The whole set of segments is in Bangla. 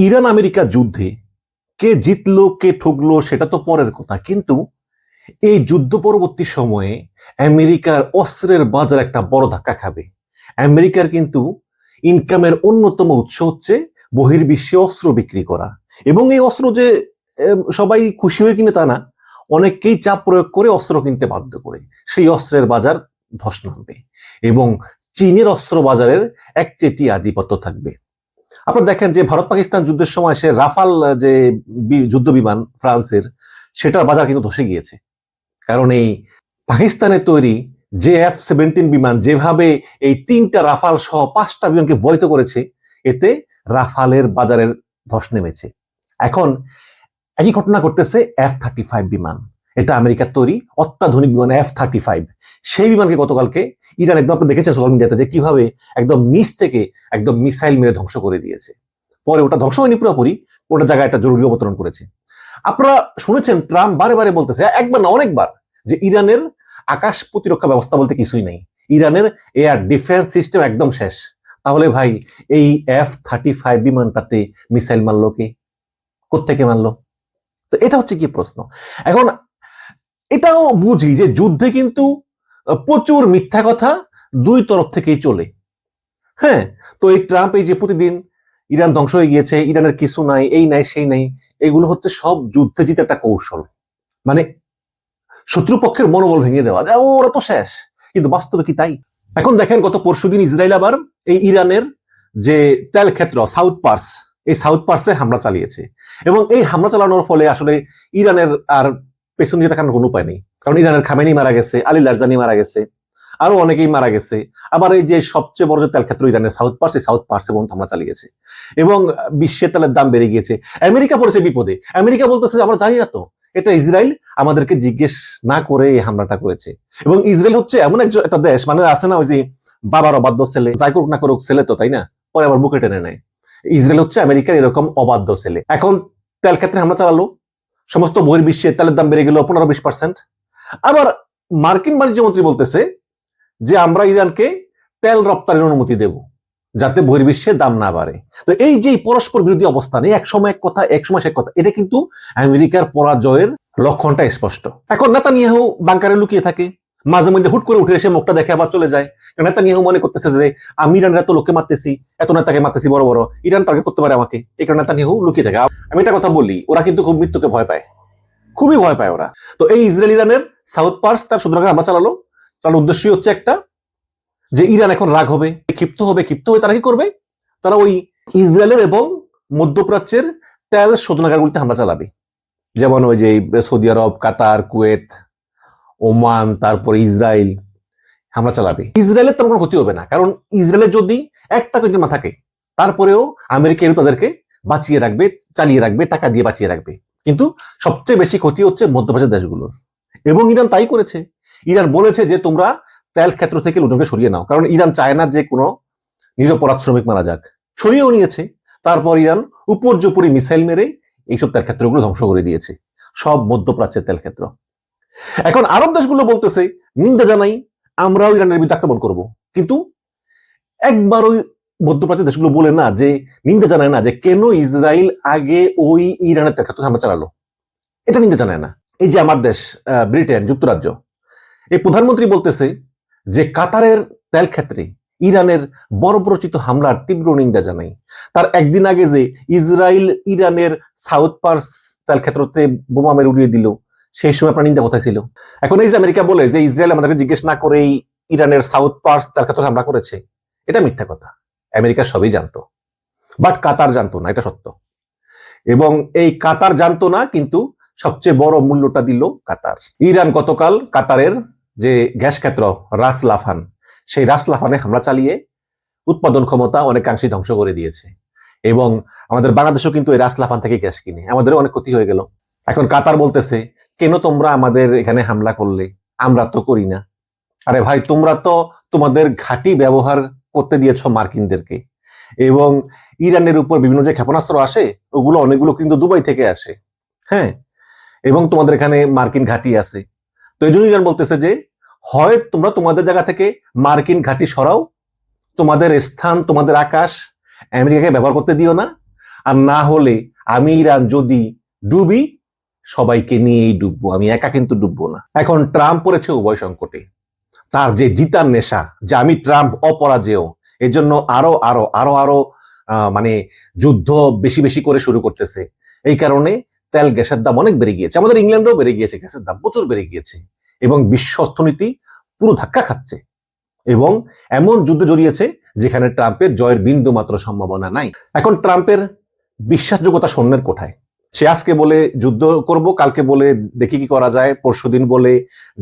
ইরান আমেরিকা যুদ্ধে কে জিতলো কে ঠকলো সেটা তো পরের কথা, কিন্তু এই যুদ্ধ পরবর্তী সময়ে আমেরিকার অস্ত্রের বাজার একটা বড় ধাক্কা খাবে। আমেরিকার কিন্তু ইনকামের অন্যতম উৎস হচ্ছে বহির্বিশ্বে অস্ত্র বিক্রি করা। এবং এই অস্ত্র যে সবাই খুশি হয়ে কিনে তা না, অনেককেই চাপ প্রয়োগ করে অস্ত্র কিনতে বাধ্য করে সেই অস্ত্রের বাজার ধস নামবে এবং চীনের অস্ত্র বাজারের একচেটি আধিপত্য থাকবে। আপনারা দেখেন যে ভারত পাকিস্তান যুদ্ধের সময় সে রাফাল যে যুদ্ধ বিমান ফ্রান্সের, সেটার বাজার কিন্তু ধসে গিয়েছে। কারণ এই পাকিস্তানের তৈরি যে F-17 বিমান যেভাবে এই 3টা রাফাল সহ 5টা বিমানকে বৈধ করেছে, এতে রাফালের বাজারের ধস নেমেছে। এখন একই ঘটনা করতেছে F-35 বিমান। এটা আমেরিকার তৈরি অত্যাধুনিক বিমান F-35। সেই বিমানকে গতকালকে ইরান একদম, আপনি দেখেছেন সোশ্যাল মিডিয়াতে যে কিভাবে একদম নিচ থেকে একদম মিসাইল মেরে ধ্বংস করে দিয়েছে। পরে ওটা ধ্বংস হয়নি পুরোপুরি, ওটা জায়গায় একটা জরুরি অবতরণ করেছে। আপনারা শুনেছেন ট্রাম্প বারে বারে বলতেছে, একবার না অনেকবার, যে ইরানের আকাশ প্রতিরক্ষা ব্যবস্থা বলতে কিছুই নেই, ইরানের এয়ার ডিফেন্স সিস্টেম একদম শেষ। তাহলে ভাই এই F-35 বিমানটাতে মিসাইল মারলো কে? কোত্থেকে মারলো? তো এটা হচ্ছে কি প্রশ্ন। এখন এটাও বুঝি যে যুদ্ধে কিন্তু প্রচুর মিথ্যা কথা দুই তরফ থেকেই চলে। হ্যাঁ, তো এই ট্রাম্প এই যে প্রতিদিন ইরান ধ্বংস হয়ে গিয়েছে, ইরানের কিছু নাই, এই নাই সেই নাই, এগুলো হচ্ছে সব যুদ্ধে জিতে একটা কৌশল। মানে শত্রুপক্ষের মনোবল ভেঙে দেওয়া, ওরা তো শেষ, কিন্তু বাস্তবে কি তাই? এখন দেখেন গত পরশুদিন ইসরায়েল আবার এই ইরানের যে তেল ক্ষেত্র সাউথ পার্স, এই সাউথ পার্সে হামলা চালিয়েছে। এবং এই হামলা চালানোর ফলে আসলে ইরানের আর পেছন দিয়ে দেখানোর কোনো উপায় নেই। কারণ ইরানের খামেনি মারা গেছে, আলী লারজানি মারা গেছে, আরো অনেকেই মারা গেছে। আবার এই যে সবচেয়ে বড় যে তেল ক্ষেত্র ইরানের সাউথ পার্স, এই সাউথ পার্সে পর্যন্ত হামলা চালিয়েছে এবং বিশ্বের তেলের দাম বেড়ে গিয়েছে। আমেরিকা পড়েছে বিপদে। আমেরিকা বলতেছে আমরা জানি না তো, এটা ইসরায়েল আমাদেরকে জিজ্ঞেস না করে এই হামলাটা করেছে। এবং ইসরায়েল হচ্ছে এমন একটা দেশ, মানে আছে না ওই যে বাবার অবাধ্য ছেলে, যাই করুক না করুক ছেলে তো, তাই না? পরে আবার বুকে টেনে নেয়। ইসরায়েল হচ্ছে আমেরিকার এরকম অবাধ্য ছেলে। এখন তেল ক্ষেত্রে হামলা চালালো, সমস্ত বহির্বিশ্বে তেলের দাম বেড়ে গেল 15-20%। আবার মার্কিন বাণিজ্য মন্ত্রী বলতেছে যে আমরা ইরানকে তেল রপ্তানির অনুমতি দেব যাতে বহির্বিশ্বে দাম না বাড়ে। তো এই যে পরস্পর বিরোধী অবস্থান, এক সময় এক কথা এক সময় সে কথা, এটা কিন্তু আমেরিকার পরাজয়ের লক্ষণটা স্পষ্ট। এখন নেতানিয়াহু বাংকারে লুকিয়ে থাকে, মাঝে মধ্যে হুট করে উঠে এসে মুখটা দেখে আবার চলে যায়। নেতানিয়াহু মনে করতেছে যে আমি ইরানের এত লোককে মারতেছি, এত নেতাকে মারতেছি বড় বড়, ইরান টার্গেট করতে পারে আমাকে, এই কারণে নেতানিয়াহু লুকিয়ে থাকে। আমি একটা কথা বলি, ওরা কিন্তু খুব মৃত্যুকে ভয় পায়, খুবই ভয় পায় ওরা। তো এই ইসরায়েল ইরানের সাউথ পার্স তার শুধু হামলা চালালো, তার উদ্দেশ্যই হচ্ছে একটা, যে ইরান এখন রাগ হবে, ক্ষিপ্ত হবে, ক্ষিপ্ত হয়ে তারা কি করবে, তারা ওই ইসরায়েলের এবং মধ্যপ্রাচ্যের তেল শোধনাগারগুলিতে হামলা চালাবে। যেমন ওই যে সৌদি আরব, কাতার, কুয়েত, ওমান, তারপরে ইসরায়েল হামলা চালাবে। ইসরায়েলের তেমন কোনো ক্ষতি হবে না, কারণ ইসরায়েলের যদি একটা কিন্তু না থাকে, তারপরেও আমেরিকা তাদেরকে বাঁচিয়ে রাখবে, চালিয়ে রাখবে, টাকা দিয়ে বাঁচিয়ে রাখবে। কিন্তু সবচেয়ে বেশি ক্ষতি হচ্ছে মধ্যপ্রাচ্যের দেশগুলোর। এবং ইরান তাই করেছে। ইরান বলেছে যে তোমরা তেল ক্ষেত্র থেকে লোকজনকে সরিয়ে নাও, কারণ ইরান চায় না যে কোনো নিরপরাধ শ্রমিক মারা যাক। সরিয়েও নিয়েছে। তারপর ইরান উপর্যুপরি মিসাইল মেরে এইসব তেল ক্ষেত্রগুলো ধ্বংস করে দিয়েছে, সব মধ্যপ্রাচ্যের তেল ক্ষেত্র। এখন আরব দেশগুলো বলতেছে নিন্দা জানাই, আমরাও ইরানের বিরুদ্ধে আক্রমণ করব। কিন্তু একবার ওই মধ্যপ্রাচ্যের দেশগুলো বলে না, যে নিন্দা জানায় না যে কেন ইসরায়েল আগে ওই ইরানের তেল ক্ষেত্র হামলা চালালো, এটা নিন্দা জানায় না। এই যে আমার দেশ ব্রিটেন যুক্তরাজ্য, এই প্রধানমন্ত্রী বলতেছে যে কাতারের তেল ক্ষেত্রে ইরানের বর্বরচিত হামলার তীব্র নিন্দা জানাই। তার একদিন আগে যে ইসরায়েল ইরানের সাউথ পার্স তেল ক্ষেত্রতে বোমা মেরে উড়িয়ে দিল, সেই সময় আপনার নিন্দা কোথায় ছিল? এখন এই যে আমেরিকা বলে যে ইসরায়েল আমাদেরকে জিজ্ঞেস না করেই ইরানের সাউথ পার্স তেল ক্ষেত্রে হামলা করেছে, এটা মিথ্যা কথা। আমেরিকা সবই জানতো, বাট কাতার জানতো না, এটা সত্য। এবং এই কাতার জানতো না, কিন্তু সবচেয়ে বড় মূল্যটা দিল কাতার। ইরান গতকাল কাতারের যে গ্যাস ক্ষেত্র রাস লাফান, সেই রাস লাফানে হামলা চালিয়ে উৎপাদন ক্ষমতা অনেকাংশে ধ্বংস করে দিয়েছে। এবং আমাদের বাংলাদেশও কিন্তু এই রাস লাফান থেকে গ্যাস কিনে, আমাদেরও অনেক ক্ষতি হয়ে গেল। এখন কাতার বলতেছে কেন তোমরা আমাদের এখানে হামলা করলে, আমরা তো করি না। আরে ভাই, তোমরা তো তোমাদের ঘাঁটি ব্যবহার করতে দিয়েছ মার্কিনদেরকে। এবং ইরানের উপর বিভিন্ন যে ক্ষেপণাস্ত্র আসে, ওগুলো অনেকগুলো কিন্তু দুবাই থেকে আসে। হ্যাঁ, এবং তোমাদের এখানে মার্কিন ঘাঁটি আছে। তো এই জন্য ইরান বলতেছে যে হয় তোমরা তোমাদের জায়গা থেকে মার্কিন ঘাঁটি সরাও, তোমাদের স্থান, তোমাদের আকাশ আমেরিকাকে ব্যবহার করতে দিও না, আর না হলে আমি ইরান যদি ডুবি সবাইকে নিয়েই ডুববো, আমি একা কিন্তু ডুববো না। এখন ট্রাম্প পড়েছে উভয় সংকটে। তার যে জিতার নেশা, যে আমি ট্রাম্প অপরাজেয়, এর জন্য আরো আরো আরো আরো মানে যুদ্ধ বেশি বেশি করে শুরু করতেছে। এই কারণে তেল গ্যাসের দাম অনেক বেড়ে গিয়েছে, আমাদের ইংল্যান্ডেও বেড়ে গিয়েছে, গ্যাসের দাম প্রচুর বেড়ে গিয়েছে এবং বিশ্ব অর্থনীতি পুরো ধাক্কা খাচ্ছে এবং এমন যুদ্ধে জড়িয়েছে যেখানে ট্রাম্পের জয়ের বিন্দু মাত্র সম্ভাবনা নাই। এখন ট্রাম্পের বিশ্বাসযোগ্যতা শূন্যের কোঠায়। সে আজকে বলে যুদ্ধ করব, কালকে বলে দেখি কি করা যায়, পরশুদিন বলে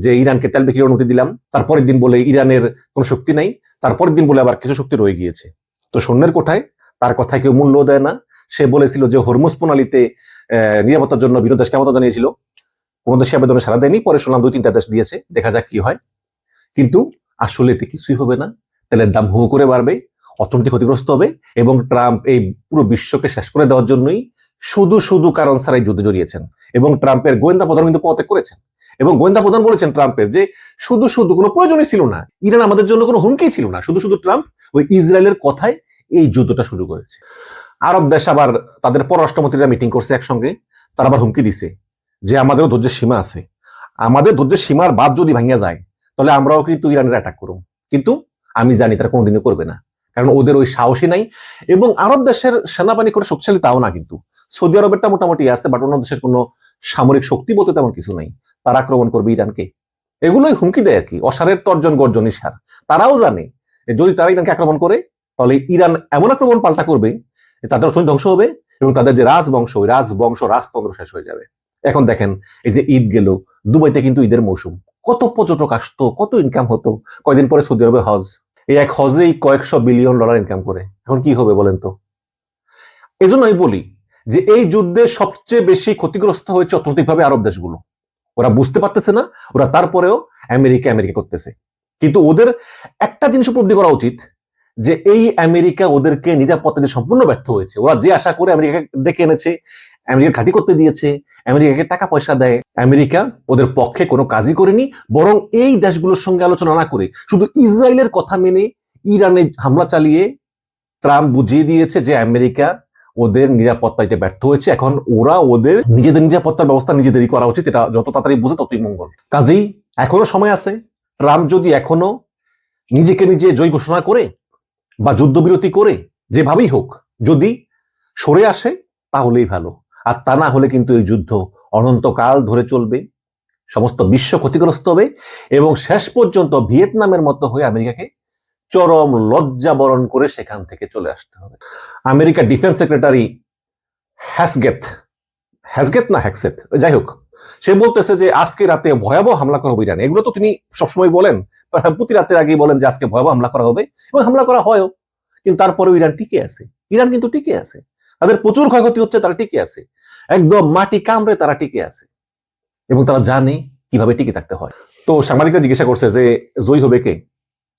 যে ইরানকে তেল বিক্রির অনুমতি দিলাম, তারপরের দিন বলে ইরানের কোনো শক্তি নাই, তারপরের দিন বলে আবার কিছু শক্তি রয়ে গিয়েছে। তো শূন্যের কোঠায়, তার কথায় কেউ মূল্য দেয় না। সে বলেছিল যে হরমুজ প্রণালীতে নিরাপত্তার জন্য বিভিন্ন দেশকে আমন্ত্রণ জানিয়েছিল, কোনো দেশে আবেদনে সাড়া দেয়নি, পরে শুনলাম 2-3টা দেশ দিয়েছে, দেখা যাক কি হয়। কিন্তু আসলে এতে কিছুই হবে না, তেলের দাম হু করে বাড়বে, অর্থনীতি ক্ষতিগ্রস্ত হবে এবং ট্রাম্প এই পুরো বিশ্বকে শেষ করে দেওয়ার জন্যই শুধু শুধু কারণ ছাড়াই যুদ্ধে জড়িয়েছেন। এবং ট্রাম্পের গোয়েন্দা প্রধান কিন্তু পদত্যাগ করেছেন এবং গোয়েন্দা প্রধান বলেছেন ট্রাম্পের যে শুধু শুধু কোনো প্রয়োজনই ছিল না, ইরান আমাদের জন্য কোনো হুমকি ছিল না, শুধু শুধু ট্রাম্প ওই ইসরায়েলের কথায় এই যুদ্ধটা শুরু করেছে। আরব দেশ আবার তাদের পররাষ্ট্রমন্ত্রীরা মিটিং করছে একসঙ্গে, তারা আবার হুমকি দিছে যে আমাদেরও ধৈর্যের সীমা আছে, আমাদের ধৈর্যের সীমার বাদ যদি ভাঙিয়া যায় তাহলে আমরাও কিন্তু ইরানের অ্যাটাক করব। কিন্তু আমি জানি তারা কোনোদিনও করবে না, কারণ ওদের ওই সাহসী নাই এবং আরব দেশের সেনাবাহিনী করে শক্তিশালী তাও না। কিন্তু সৌদি আরবেরটা মোটামুটি আছে, বাট অন্য দেশের কোনো সামরিক শক্তি বলতে তেমন কিছু নাই। তারা আক্রমণ করবে ইরানকে, এগুলোই হুমকি দেয় আর কি, অসারের তর্জন গর্জন ইশার। তারাও জানে যদি তারা ইরানকে আক্রমণ করে তাহলে ইরান এমন আক্রমণ পাল্টা করবে তাদের অর্থনীতি ধ্বংস হবে এবং তাদের যে রাজবংশ, ওই রাজবংশ রাজতন্ত্র শেষ হয়ে যাবে। এখন দেখেন এই যে ঈদ গেল, দুবাইতে কিন্তু ঈদের মৌসুম, কত পর্যটক আসতো, কত ইনকাম হতো। কয়দিন পরে সৌদি আরবে হজ, এই এক হজেই কয়েকশো বিলিয়ন ডলার ইনকাম করে। এখন কি হবে বলেন তো? এজন্য আমি বলি যে এই যুদ্ধে সবচেয়ে বেশি ক্ষতিগ্রস্ত হয়েছে অর্থনৈতিকভাবে আরব দেশগুলো। ওরা বুঝতে পারতেছে না, ওরা তারপরেও আমেরিকা আমেরিকা করতেছে। কিন্তু ওদের একটা জিনিস উপলব্ধি করা উচিত যে এই আমেরিকা ওদেরকে নিরাপত্তা দিয়ে সম্পূর্ণ ব্যর্থ হয়েছে। ওরা যে আশা করে আমেরিকাকে ডেকে এনেছে, আমেরিকা ঘাঁটি করতে দিয়েছে, আমেরিকাকে টাকা পয়সা দেয়, আমেরিকা ওদের পক্ষে কোনো কাজই করেনি। বরং এই দেশগুলোর সঙ্গে আলোচনা না করে শুধু ইসরায়েলের কথা মেনে ইরানে হামলা চালিয়ে ট্রাম্প বুঝিয়ে দিয়েছে যে আমেরিকা ওদের নিরাপত্তা দিতে ব্যর্থ হয়েছে। এখন ওরা ওদের নিজেদের নিরাপত্তার ব্যবস্থা নিজেদেরই করা উচিত, এটা যত তাড়াতাড়ি বুঝে ততই মঙ্গল। কাজেই এখনো সময় আছে। ট্রাম্প যদি এখনো নিজেকে নিজে জয় ঘোষণা করে বা যুদ্ধবিরতি করে যেভাবেই হোক যদি সরে আসে তাহলেই ভালো, আর তা না হলে কিন্তু এই যুদ্ধ অনন্তকাল ধরে চলবে, সমস্ত বিশ্ব ক্ষতিগ্রস্ত হবে এবং শেষ পর্যন্ত ভিয়েতনামের মতো হয়ে আমেরিকাকে চরম লজ্জা বরণ করে সেখান থেকে চলে আসতে হবে। আমেরিকা ডিফেন্স সেক্রেটারি হ্যাসগেট হ্যাসগেট না হ্যাকসেট, যাই হোক, সে বলতেছে যে আজকে রাতে ভয়াবহ হামলা করা হবে ইরানে। এগুলো তো তিনি সবসময় বলেন, প্রতি রাতের আগেই বলেন যে আজকে ভয়াবহ হামলা করা হবে এবং হামলা করা হয়ও। কিন্তু তারপরেও ইরান টিকে আছে, ইরান কিন্তু টিকে আছে, তাদের প্রচুর ক্ষয়ক্ষতি হচ্ছে, তারা টিকে আছে, একদম মাটি কামড়ে তারা টিকে আছে এবং তারা জানে কিভাবে টিকে থাকতে হয়। তো সাংবাদিকরা জিজ্ঞাসা করছে যে জয়ী হবে কে?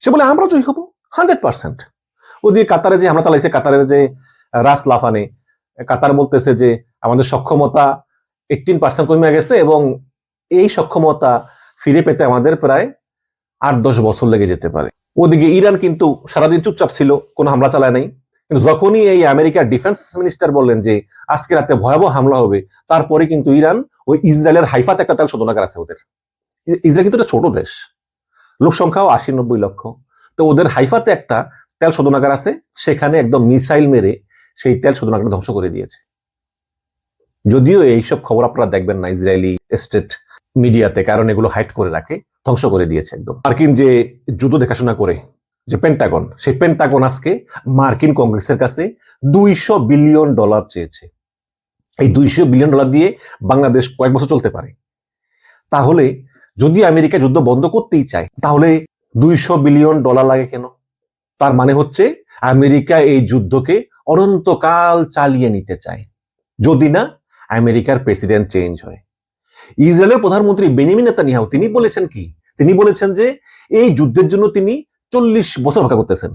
সে বলে আমরা জয়ী হবো 100%। ওদিকে কাতারে যে হামলা চালাইছে, কাতারের যে রাস লাফানে, কাতার বলতেছে যে আমাদের সক্ষমতা 18% কমে গেছে এবং এই সক্ষমতা ফিরে পেতে আমাদের প্রায় 8-10 বছর লেগে যেতে পারে। ওদিকে ইরান কিন্তু সারাদিন চুপচাপ ছিল, কোনো হামলা চালায় নাই। কিন্তু যখনই এই আমেরিকার ডিফেন্স মিনিস্টার বললেন যে আজকে রাতে ভয়াবহ হামলা হবে, তারপরে কিন্তু ইরান ওই ইসরায়েলের হাইফাতে একটা তেল শোধনাগার আছে ওদের। ইসরায়েল কিন্তু একটা ছোট দেশ, লোক সংখ্যাও 80-90 লক্ষ। তো ওদের হাইফাতে একটা তেল শোধনাগার আছে, সেখানে একদম মিসাইল মেরে সেই তেল শোধনাগার ধ্বংস করে দিয়েছে। যদিও এইসব খবর আপনারা দেখবেন না ইসরায়েলি স্টেট মিডিয়াতে, কারণ এগুলো হাইড করে রাখে, ধ্বংস করে দিয়েছে একদম। মার্কিন যে যুদ্ধ দেখাশোনা করে যে পেন্টাগন, সেই পেন্টাগন আজকে মার্কিন কংগ্রেসের কাছে $200 বিলিয়ন চেয়েছে। এই $200 বিলিয়ন দিয়ে বাংলাদেশ কয়েক বছর চলতে পারে। তাহলে যদি আমেরিকা যুদ্ধ বন্ধ করতেই চায় তাহলে $200 বিলিয়ন লাগে কেন? তার মানে হচ্ছে আমেরিকা এই যুদ্ধকে অনন্তকাল চালিয়ে নিতে চায়, যদি না আমেরিকার প্রেসিডেন্ট চেঞ্জ হয়। ইসরায়েলের প্রধানমন্ত্রী বেনিয়ামিন নেতানিয়াহু তিনি বলেছেন কি? তিনি বলেছেন যে এই যুদ্ধের জন্য তিনি 40 বছর অপেক্ষা করতেছেন।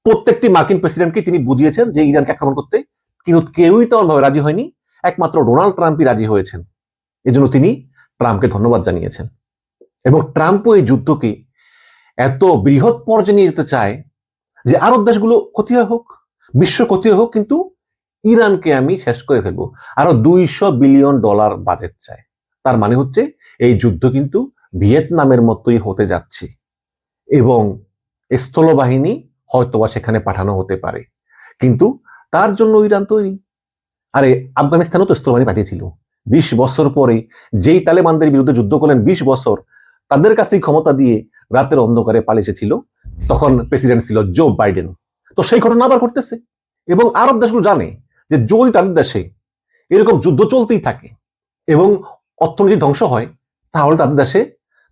প্রত্যেকটি মার্কিন প্রেসিডেন্টকে তিনি বুঝিয়েছেন যে ইরানকে আক্রমণ করতে, কিন্তু কেউই তেমন ভাবে রাজি হয়নি। একমাত্র ডোনাল্ড ট্রাম্পই রাজি হয়েছেন। এজন্য তিনি ট্রাম্পকে ধন্যবাদ জানিয়েছেন এবং ট্রাম্পও এই যুদ্ধকে এত বৃহৎ পর্যায়ে নিয়ে যেতে চায় যে আরব দেশগুলো ক্ষতি হোক, বিশ্ব ক্ষতি হোক, কিন্তু ইরানকে আমি শেষ করে ফেলবো, আরো $200 বিলিয়ন বাজেট চায়। তার মানে হচ্ছে এই যুদ্ধ কিন্তু ভিয়েতনামের মতোই হতে যাচ্ছে এবং স্থলবাহিনী হয়তোবা সেখানে পাঠানো হতে পারে, কিন্তু তার জন্য ইরান তৈরি। আরে আফগানিস্তানও তো স্থলবাহিনী পাঠিয়েছিল 20 বছর পরে, যেই তালেবানদের বিরুদ্ধে যুদ্ধ করলেন 20 বছর, তাদের কাছেই ক্ষমতা দিয়ে রাতের অন্ধকারে পালিয়ে এসেছিল, তখন প্রেসিডেন্ট ছিল জো বাইডেন। তো সেই ঘটনা আবার ঘটতেছে এবং আরব দেশগুলো জানে যে যদি তাদের দেশে এরকম যুদ্ধ চলতেই থাকে এবং অর্থনীতি ধ্বংস হয়, তাহলে তাদের দেশে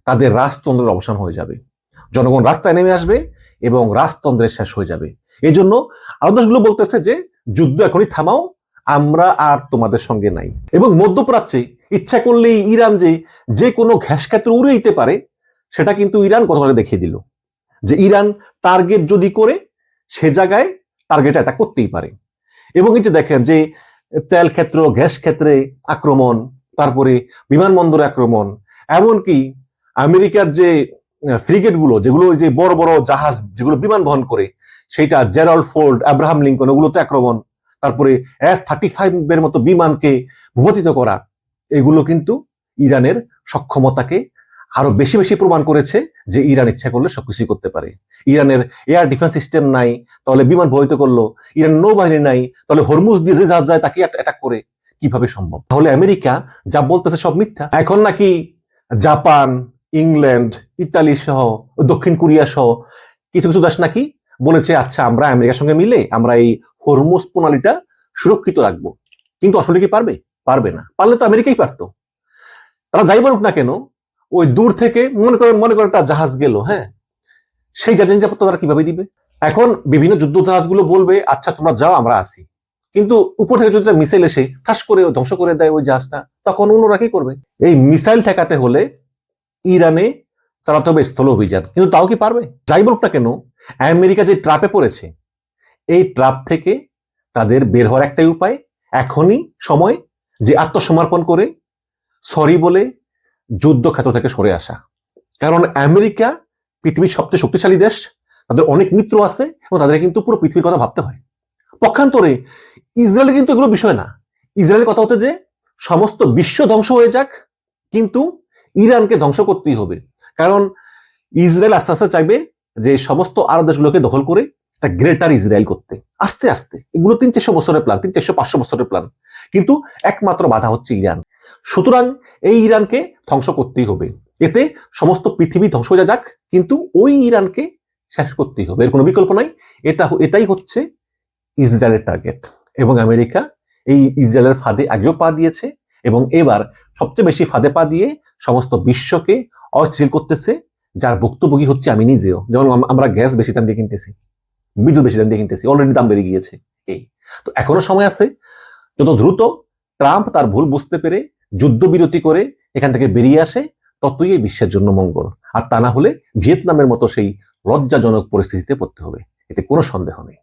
তাদের রাজতন্ত্রের অবসান হয়ে যাবে, জনগণ রাস্তায় নেমে আসবে এবং রাজতন্ত্রের শেষ হয়ে যাবে। এই জন্য আরব দেশগুলো বলতেছে যে যুদ্ধ এখনই থামাও, আমরা আর তোমাদের সঙ্গে নাই। এবং মধ্যপ্রাচ্যে ইচ্ছা করলেই ইরান যে কোনো ঘ্যাস ক্ষেত্র উড়ে দিতে পারে, সেটা কিন্তু ইরান গতকাল দেখিয়ে দিল যে ইরান টার্গেট যদি করে সে জায়গায় টার্গেট অ্যাটাক করতেই পারে। এবং এই যে দেখেন যে তেল ক্ষেত্র, গ্যাস ক্ষেত্রে আক্রমণ, তারপরে বিমানবন্দরে আক্রমণ, এমনকি আমেরিকার যে ফ্রিগেট গুলো, যেগুলো যে বড় বড় জাহাজ যেগুলো বিমান বহন করে, সেটা জেরাল্ড ফোর্ড, আব্রাহাম লিঙ্কন, ওগুলোতে আক্রমণ, তারপরে F-35 এর মতো বিমানকে ভূপাতিত করা, এগুলো কিন্তু ইরানের সক্ষমতাকে আরো বেশি বেশি প্রমাণ করেছে যে ইরান ইচ্ছা করলে সবকিছুই করতে পারে। ইরানের এয়ার ডিফেন্স সিস্টেম নাই, তাহলে বিমান ভূপাতিত করলো। ইরান নৌবাহিনী নাই, তাহলে হরমুজ দিয়ে যে জাহাজ যায় তাকে অ্যাটাক করে কিভাবে সম্ভব? তাহলে আমেরিকা যা বলতেছে সব মিথ্যা। এখন নাকি জাপান, ইংল্যান্ড, ইতালি সহ, দক্ষিণ কোরিয়া সহ কিছু কিছু দেশ নাকি বলেছে আচ্ছা আমরা আমেরিকার সঙ্গে মিলে আমরা এই হরমুজ প্রণালীটা সুরক্ষিত রাখবো। কিন্তু আসলে কি পারবে? পারবে না। পারলে তো আমেরিকাই পারতো। তারা যাই বলুক না কেন, ওই দূর থেকে মনে করে একটা জাহাজ গেল, হ্যাঁ, সেই জাহাজের নিরাপত্তা তারা কিভাবে দিবে? এখন বিভিন্ন যুদ্ধ জাহাজগুলো বলবে আচ্ছা তোমরা যাও, আমরা আসি। কিন্তু উপর থেকে যদি মিসাইল এসে ঠাস করে ধ্বংস করে দেয় ওই জাহাজটা, তখন অন্যরা কি করবে? এই মিসাইল ঠেকাতে হলে ইরানে চালাতে হবে স্থল অভিযান, কিন্তু তাও কি পারবে? যাই বলুক না কেন, আমেরিকা যে ট্রাপে পড়েছে, এই ট্রাপ থেকে তাদের বের হওয়ার একটাই উপায়, এখনই সময় যে আত্মসমর্পণ করে সরি বলে যুদ্ধক্ষেত্র থেকে সরে আসা। কারণ আমেরিকা পৃথিবীর সবচেয়ে শক্তিশালী দেশ, তাদের অনেক মিত্র আছে এবং তাদের কিন্তু পুরো পৃথিবীর কথা ভাবতে হয়। পক্ষান্তরে ইসরায়েলের কিন্তু এগুলো বিষয় না। ইসরায়েলের কথা হচ্ছে যে সমস্ত বিশ্ব ধ্বংস হয়ে যাক, কিন্তু ইরানকে ধ্বংস করতেই হবে। কারণ ইসরায়েল আস্তে আস্তে চাইবে যে সমস্ত আরব দেশগুলোকে দখল করে একটা গ্রেটার ইসরায়েল করতে, আস্তে আস্তে। এগুলো 300-400 বছরের প্ল্যান, 300-500 বছরের প্ল্যান, কিন্তু একমাত্র বাধা হচ্ছে ইরান। সুতরাং এই ইরানকে ধ্বংস করতেই হবে। এতে সমস্ত পৃথিবী ধ্বংস হয়ে যাক, কিন্তু ওই ইরানকে শেষ করতেই হবে, এর কোনো বিকল্প নাই। এটাই হচ্ছে ইসরায়েলের টার্গেট। এবং আমেরিকা এই ইসরায়েলের ফাঁদে আগেও পা দিয়েছে এবং এবার সবচেয়ে বেশি ফাঁদে পা দিয়ে সমস্ত বিশ্বকে অস্থিতিশীল করতেছে, যার ভুক্তভোগী হচ্ছে আমি নিজেও। যেমন আমরা গ্যাস বেশি দাম দিয়ে কিনতেছি, বিদ্যুৎ বেশি দাম দিয়ে কিনতেছি, অলরেডি দাম বেড়ে গিয়েছে। এই তো এখনো সময় আছে, যত দ্রুত ট্রাম্প তার ভুল বুঝতে পেরে যুদ্ধবিরতি করে এখান থেকে বেরিয়ে আসে, ততই এই বিশ্বের জন্য মঙ্গল। আর তা না হলে ভিয়েতনামের মতো সেই লজ্জাজনক পরিস্থিতিতে পড়তে হবে, এতে কোনো সন্দেহ নেই।